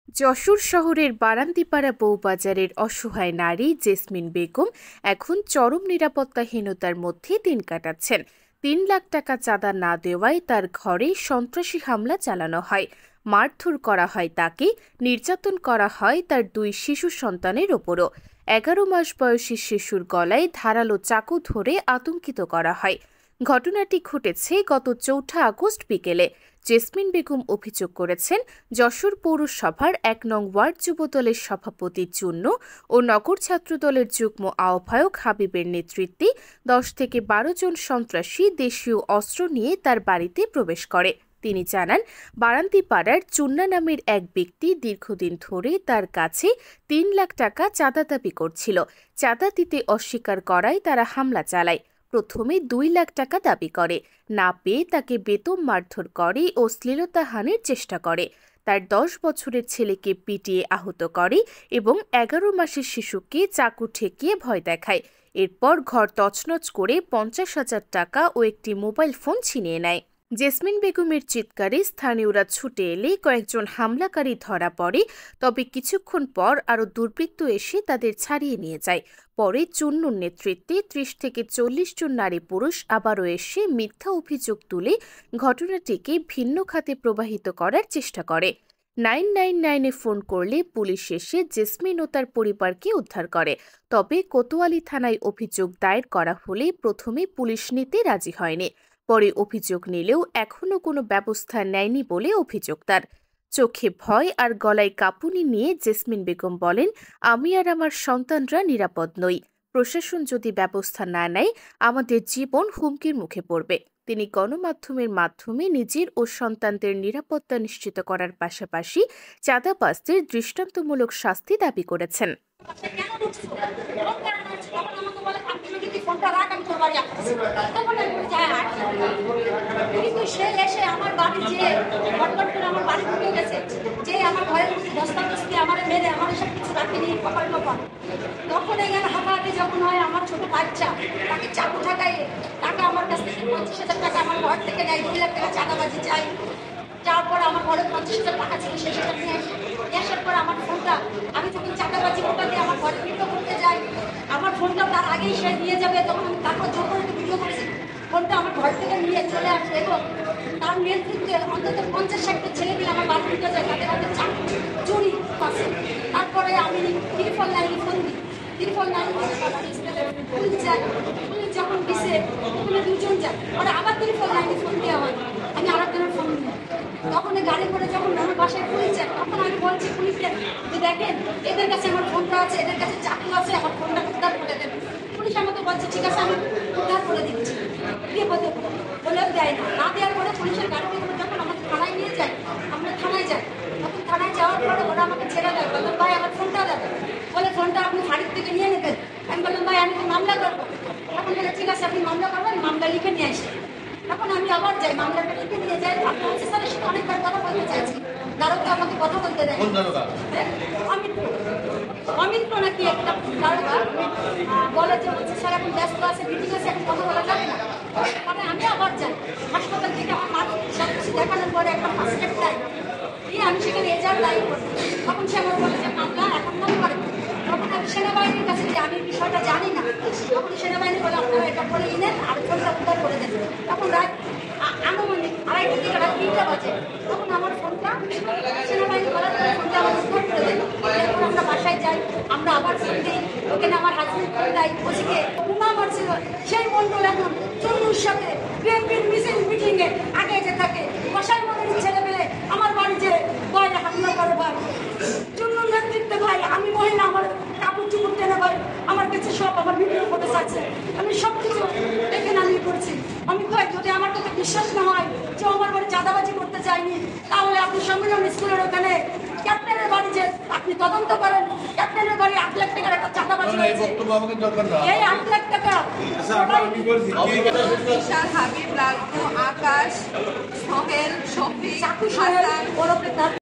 যশোর শহরের বারান্দিপাড়া বউবাজারের অসহায় নারী জেসমিন বেগম এখন চরম নিরাপত্তাহীনতার মধ্যে দিন কাটাচ্ছেন। ৩ লাখ টাকা চাঁদা না দেওয়ায় তার ঘরে সন্ত্রাসী হামলা চালানো হয়, মারধর করা হয় তাকে, নির্যাতন করা হয় তার 2 শিশু সন্তানের ওপরও। 11 মাস বয়সী শিশুর গলায় ধারালো চাকু ধরে আতঙ্কিত করা হয়। ঘটনাটি ঘটেছে গত 4 আগস্ট বিকেলে। জেসমিন বেগম অভিযোগ করেছেন, যশোর পৌরসভার 1 নং ওয়ার্ড যুবদলের সভাপতি চুন্নু ও নগর ছাত্রদলের যুগ্ম আহ্বায়ক হাবিবের নেতৃত্বে 10 থেকে 12 জন সন্ত্রাসী দেশীয় অস্ত্র নিয়ে তার বাড়িতে প্রবেশ করে। তিনি জানান, বারান্দিপাড়ার চুন্না নামের এক ব্যক্তি দীর্ঘদিন ধরে তার কাছে 3 লাখ টাকা চাঁদা দাবি করছিল। চাঁদা দিতে অস্বীকার করায় তারা হামলা চালায়। প্রথমে 2 লাখ টাকা দাবি করে, না পেয়ে তাকে বেদম মারধর করে ও শ্লীলতাহানির চেষ্টা করে। তার 10 বছরের ছেলেকে পিটিয়ে আহত করে এবং 11 মাসের শিশুকে চাকু ঠেকিয়ে ভয় দেখায়। এরপর ঘর তছনছ করে 50,000 টাকা ও একটি মোবাইল ফোন ছিনিয়ে নেয়। জেসমিন বেগমের চিৎকারে স্থানীয়রা ছুটে এলে কয়েকজন হামলাকারী ধরা পড়ে, তবে কিছুক্ষণ পর আরও দুর্বৃত্ত এসে তাদের ছাড়িয়ে নিয়ে যায়। পরে চুন্নুর নেতৃত্বে 30 থেকে 40 জন নারী পুরুষ আবারও এসে মিথ্যা অভিযোগ তুলে ঘটনাটিকে ভিন্ন খাতে প্রবাহিত করার চেষ্টা করে। 999-এ ফোন করলে পুলিশ এসে জেসমিন ও তার পরিবারকে উদ্ধার করে। তবে কোতোয়ালি থানায় অভিযোগ দায়ের করা হলে প্রথমে পুলিশ নিতে রাজি হয়নি। পরে অভিযোগ নিলেও এখনও কোনো ব্যবস্থা নেয়নি বলে অভিযোগ তার। চোখে ভয় আর গলায় কাঁপুনি নিয়ে জেসমিন বেগম বলেন, আমি আর আমার সন্তানরা নিরাপদ নই। প্রশাসন যদি ব্যবস্থা না নেয় আমাদের জীবন হুমকির মুখে পড়বে। তিনি গণমাধ্যমের মাধ্যমে নিজের ও সন্তানদের নিরাপত্তা নিশ্চিত করার পাশাপাশি চাঁদাবাজদের দৃষ্টান্তমূলক শাস্তি দাবি করেছেন। কিন্তু সে এসে আমার বাড়ি যে ঘটঘট করে আমার বাড়ি ঢুকে গেছে, যে আমার ঘরের বস্তাবস্তি আমার মেরে আমার সব কিছু রাখিনি কপাল কপাল। তখন এখানে হাঁটাহাঁটি যখন হয়, আমার ছোট বাচ্চা তাকে চাকু ঠাকাই টাকা আমার কাছ থেকে 50,000 টাকা আমার ঘর থেকে নেয়। 2 লাখ টাকা চাঁদাবাজি চাই। তারপর আমার ঘরে 50,000 টাকা ছিল, সে সেটা নিয়ে আসার পর আমার ফোনটা আমি যখন চাঁদাবাজি ওটা দিয়ে আমার ঘরে ভিডিও করতে যাই, আমার ফোনটা তার আগেই সে নিয়ে যাবে। তখন আমি তারপর জোর করে ভিডিও করেছি, ফোনটা আমার ঘর থেকে নিয়ে চলে আসে এবং তার নেতৃত্বে অন্তত 50-60টা ছেলে মিলে আমার বাড়ি ঢুকে যায়, তাদের হাতে চাকু চুরি আছে। তারপরে আমি 349-এ ফোন দিই। 349 পুলিশ যায়, পুলিশ যখন দিছে ওখানে 2 জন যায়, পরে আবার 349-এ ফোন দেওয়া হয়। আমি আরেকজনের ফোন দিই। তখন গাড়ি করে যখন আমার বাসায় পুলিশ যায়, তখন আমি বলছি পুলিশকে যে দেখেন এদের কাছে আমার ফোনটা আছে, এদের কাছে চাকু আছে, আমার ফোনটা উদ্ধার করে দেবেন। পুলিশ আমাকে বলছে ঠিক আছে আমি উদ্ধার করে দিচ্ছি, দিয়ে বলতে বলেও দেয় না। না দেওয়ার পরে পুলিশের গাড়ি করে যখন আমাকে থানায় নিয়ে যায়, আমরা থানায় যাই। তখন থানায় যাওয়ার পরে ওরা আমাকে ছেড়ে দেয়, বললাম ভাই আমার ফোনটা দেবেন। বলে ফোনটা আপনি বাড়ির থেকে নিয়ে নেবেন। আমি বললাম ভাই আমি তো মামলা করবো। তখন বলে ঠিক আছে আপনি মামলা করবেন, মামলা লিখে নিয়ে আসেন। তখন আমি আবার যাই, মামলাটা লিখে নিয়ে যাই। আপনি অফিসারের সাথে অনেকবার কথা বলতে চাইছি, দারোগা আমাকে কথা বলতে দেয়। অমিত্র নাকি একটা দারোগা বলে যে হচ্ছে স্যার এখন ব্যস্ত আছে, মিটিং আছে, এখন কথা বলা যাবে না। মানে আমি আবার যাই, হাসপাতাল থেকে আমার মা সব কিছু দেখানোর পরে একটা ফার্স্ট এড দেয় দিয়ে আমি সেখানে রেজাল্ট দায়ী করি। তখন সে আমার বলে যে মামলা এখন নাম করে। তখন আমি সেনাবাহিনীর কাছে যে আমি বিষয়টা জানি না, তখন সেনাবাহিনী বলে আপনারা এটা করে নেন আর ফোনটা উদ্ধার করে দেন। তখন রাত আনুমানিক 2:30 থেকে রাত 3টা বাজে। তখন আমার ফোনটা সেনাবাহিনী বলার পরে ফোনটা আমার উদ্ধার করে দেন। এরপর আমরা বাসায় যাই, আমরা আবার ফোন দিই, ওখানে আমার হাজবেন্ড ফোন দেয় ওদিকে উমা মারছিল। সেই মন্ডল এখন চুন্নুর সাথে বিএনপির মিটিংয়ে আগে যে থাকে বাসায় মনে ছেলে পেলে আমার বাড়ি যে ভয় হামলা করে ভাই। চুন্নুর নেতৃত্বে ভাই আমি মহিলা, আমার কাপড় চুপড় টেনে ভাই আমার কাছে সব আমার ভিডিও ফুটেজ আছে, আমি সব কিছু এখানে আমি করছি। আমি ভাই যদি আমার কথা বিশ্বাস না হয় যে আমার বাড়ি চাঁদাবাজি করতে চাইনি, তাহলে আপনি সম্মেলন স্কুলের ওখানে ক্যাপ্টেনের বাড়ি যে আপনি তদন্ত করেন। ক্যাপ্টেনের বাড়ি 8 লাখ টাকার একটা চাঁদাবাজি হয়েছে। এই 8 লাখ টাকা হাবিব, লালটু, আকাশ, সোহেল, শফিক, চাকু সোহেল ওরফে